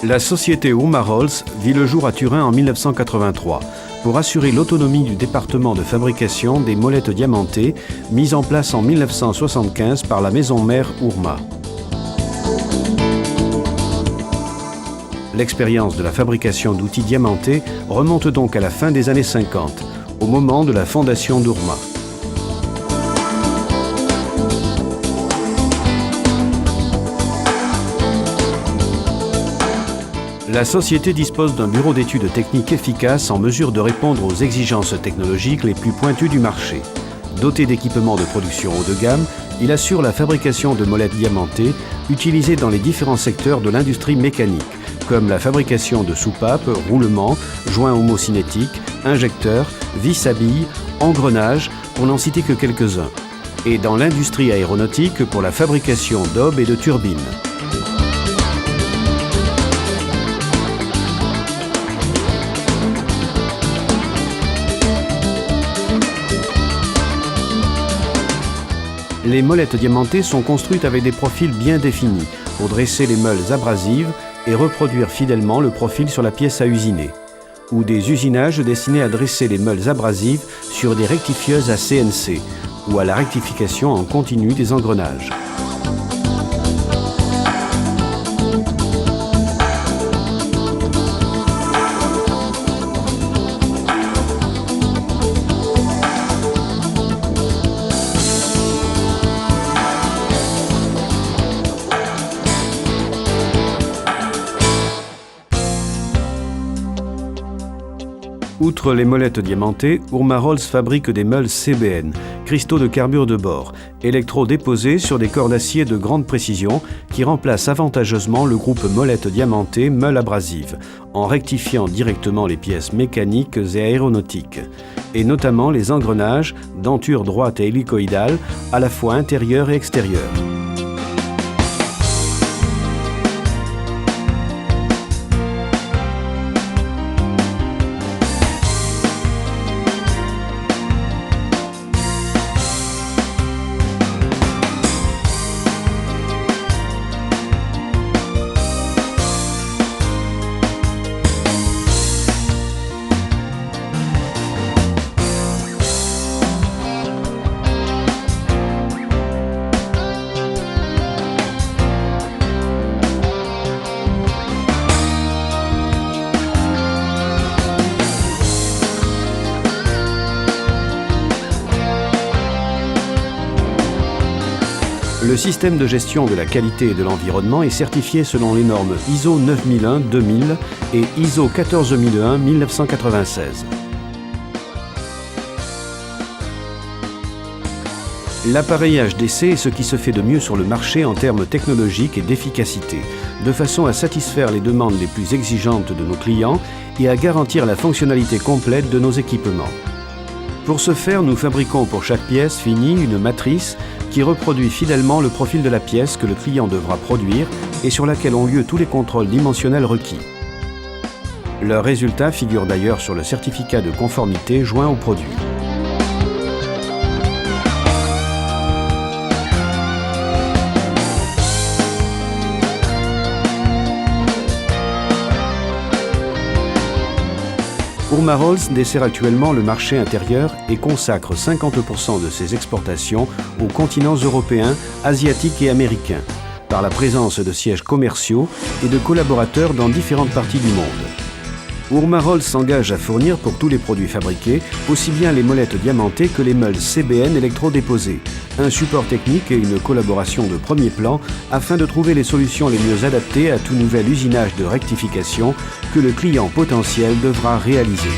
La société Urma-Rolls vit le jour à Turin en 1983 pour assurer l'autonomie du département de fabrication des molettes diamantées mise en place en 1975 par la maison mère Urma. L'expérience de la fabrication d'outils diamantés remonte donc à la fin des années 50, au moment de la fondation d'Urma. La société dispose d'un bureau d'études techniques efficace en mesure de répondre aux exigences technologiques les plus pointues du marché. Doté d'équipements de production haut de gamme, il assure la fabrication de molettes diamantées utilisées dans les différents secteurs de l'industrie mécanique, comme la fabrication de soupapes, roulements, joints homocinétiques, injecteurs, vis à billes, engrenages, pour n'en citer que quelques-uns, et dans l'industrie aéronautique pour la fabrication d'aubes et de turbines. Les molettes diamantées sont construites avec des profils bien définis pour dresser les meules abrasives et reproduire fidèlement le profil sur la pièce à usiner, ou des usinages destinés à dresser les meules abrasives sur des rectifieuses à CNC ou à la rectification en continu des engrenages. Outre les molettes diamantées, Urma-Rolls fabrique des meules CBN, cristaux de carbure de bore, électro-déposés sur des corps d'acier de grande précision qui remplacent avantageusement le groupe molettes diamantées meules abrasives, en rectifiant directement les pièces mécaniques et aéronautiques, et notamment les engrenages, dentures droites et hélicoïdales, à la fois intérieures et extérieures. Le système de gestion de la qualité et de l'environnement est certifié selon les normes ISO 9001-2000 et ISO 14001-1996. L'appareillage d'essai est ce qui se fait de mieux sur le marché en termes technologiques et d'efficacité, de façon à satisfaire les demandes les plus exigeantes de nos clients et à garantir la fonctionnalité complète de nos équipements. Pour ce faire, nous fabriquons pour chaque pièce finie une matrice qui reproduit fidèlement le profil de la pièce que le client devra produire et sur laquelle ont lieu tous les contrôles dimensionnels requis. Leurs résultats figurent d'ailleurs sur le certificat de conformité joint au produit. Urma-Rolls dessert actuellement le marché intérieur et consacre 50% de ses exportations aux continents européens, asiatiques et américains, par la présence de sièges commerciaux et de collaborateurs dans différentes parties du monde. Urma-Rolls s'engage à fournir pour tous les produits fabriqués, aussi bien les molettes diamantées que les meules CBN électro-déposées, un support technique et une collaboration de premier plan afin de trouver les solutions les mieux adaptées à tout nouvel usinage de rectification que le client potentiel devra réaliser.